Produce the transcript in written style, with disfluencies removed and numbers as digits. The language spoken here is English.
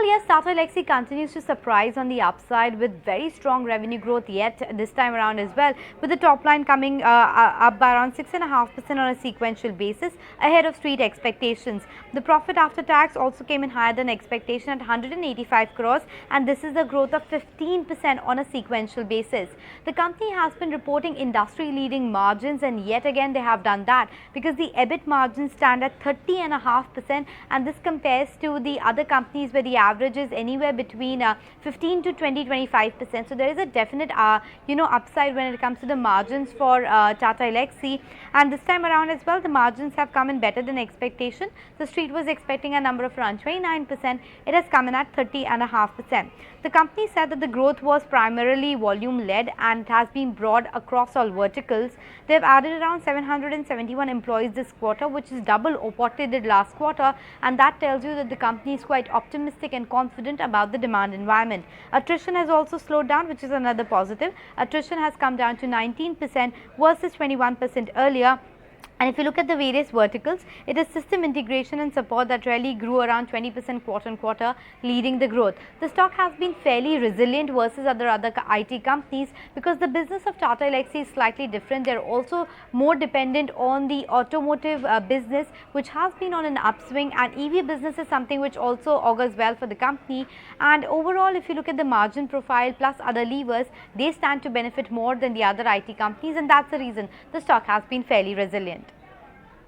Well, yes, Tata Elxsi continues to surprise on the upside with very strong revenue growth yet this time around as well, with the top line coming up by around 6.5% on a sequential basis, ahead of street expectations. The profit after tax also came in higher than expectation at 185 crores, and this is a growth of 15% on a sequential basis. The company has been reporting industry-leading margins, and yet again they have done that, because the EBIT margins stand at 30.5%, and this compares to the other companies where the average is anywhere between 15 to 25%. So there is a definite upside when it comes to the margins for Tata Elxsi, and this time around as well the margins have come in better than expectation. The street was expecting a number of around 29%. It has come in at 30.5%. The company said that the growth was primarily volume led and it has been broad across all verticals. They have added around 771 employees this quarter, which is double of what they did last quarter, and that tells you that the company is quite optimistic and confident about the demand environment. Attrition has also slowed down, which is another positive. Attrition has come down to 19% versus 21% earlier. And if you look at the various verticals, it is system integration and support that really grew around 20% quarter on quarter, leading the growth. The stock has been fairly resilient versus other IT companies, because the business of Tata Elxsi is slightly different. They are also more dependent on the automotive business, which has been on an upswing, and EV business is something which also augurs well for the company. And overall, if you look at the margin profile plus other levers, they stand to benefit more than the other IT companies, and that's the reason the stock has been fairly resilient.